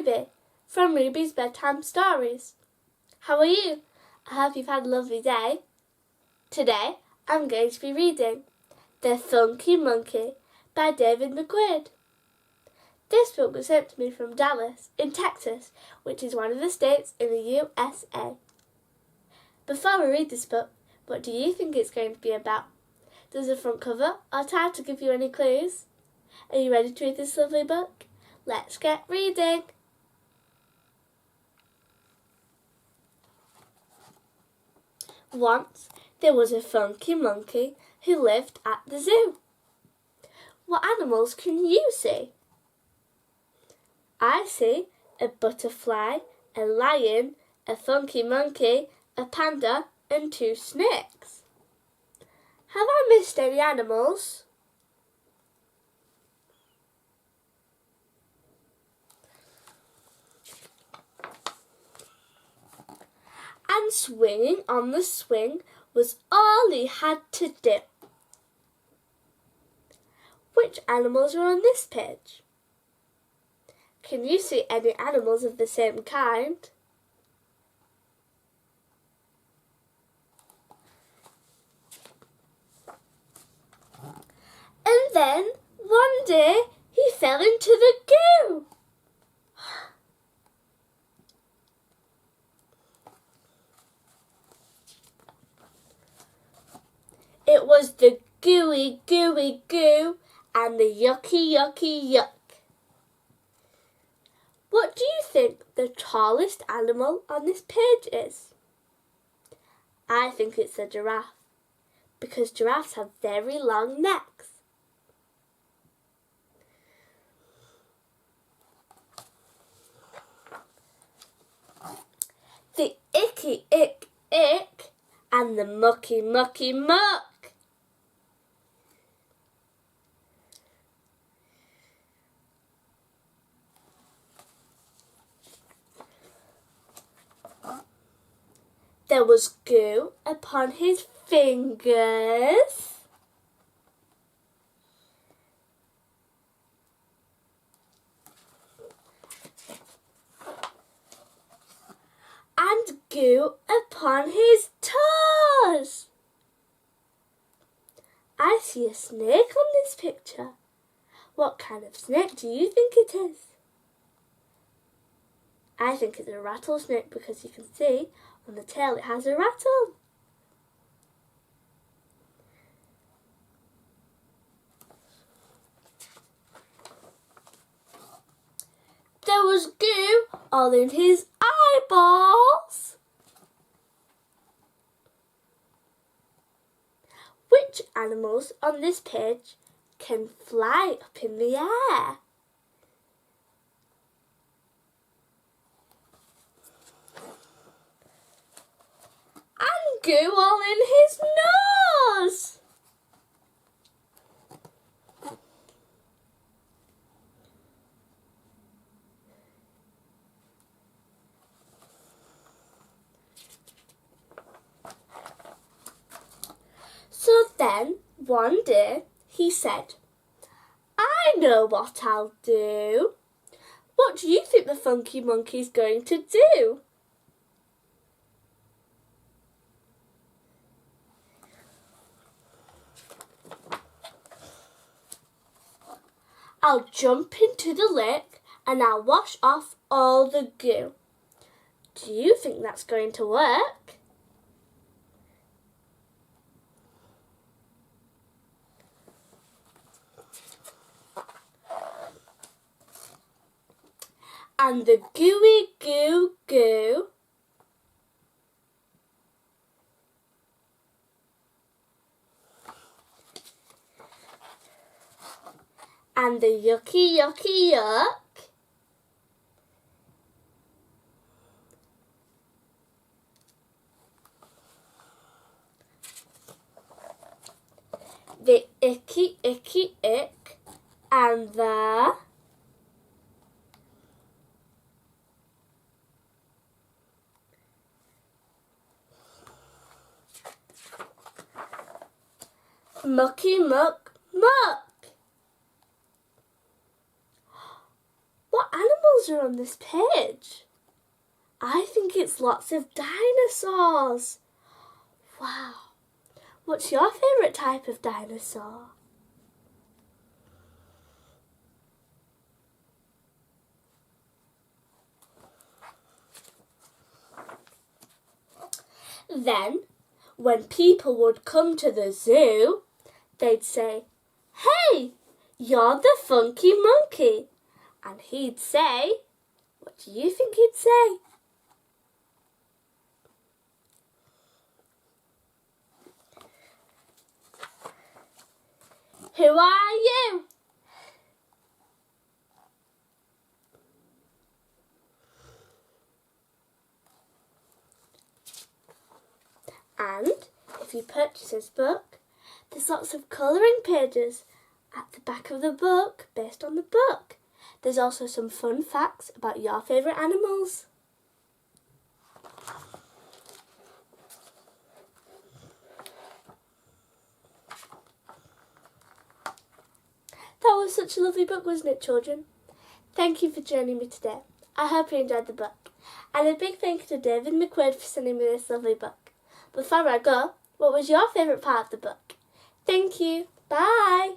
Ruby from Ruby's Bedtime Stories. How are you? I hope you've had a lovely day. Today I'm going to be reading The Funky Monkey by David McQuaid. This book was sent to me from Dallas in Texas, which is one of the states in the USA. Before we read this book, what do you think it's going to be about? Does the front cover or title give you any clues? Are you ready to read this lovely book? Let's get reading! Once there was a funky monkey who lived at the zoo. What animals can you see? I see a butterfly, a lion, a funky monkey, a panda and 2 snakes. Have I missed any animals? And swinging on the swing was all he had to do. Which animals are on this page? Can you see any animals of the same kind? And then, one day, he fell into the goo. It was the gooey, gooey goo and the yucky, yucky, yuck. What do you think the tallest animal on this page is? I think it's a giraffe, because giraffes have very long necks. The icky, ick, ick and the mucky, mucky, muck. There was goo upon his fingers. And goo upon his toes. I see a snake on this picture. What kind of snake do you think it is? I think it's a rattlesnake because you can see on the tail it has a rattle. There was goo all in his eyeballs. Which animals on this page can fly up in the air? And goo all in his nose. So then, one day, he said, I know what I'll do. What do you think the funky monkey's going to do? I'll jump into the lake and I'll wash off all the goo. Do you think that's going to work? And the gooey goo goo and the yucky, yucky, yuck the icky, icky, ick and the mucky, muck, muck. What animals animals are on this page? I think it's lots of dinosaurs. Wow. What's your favourite type of dinosaur? Then, when people would come to the zoo, they'd say, "Hey, you're the funky monkey." And he'd say, what do you think he'd say? Who are you? And if you purchase this book, there's lots of colouring pages at the back of the book based on the book. There's also some fun facts about your favourite animals. That was such a lovely book, wasn't it, children? Thank you for joining me today. I hope you enjoyed the book. And a big thank you to David McQuaid for sending me this lovely book. Before I go, what was your favourite part of the book? Thank you. Bye.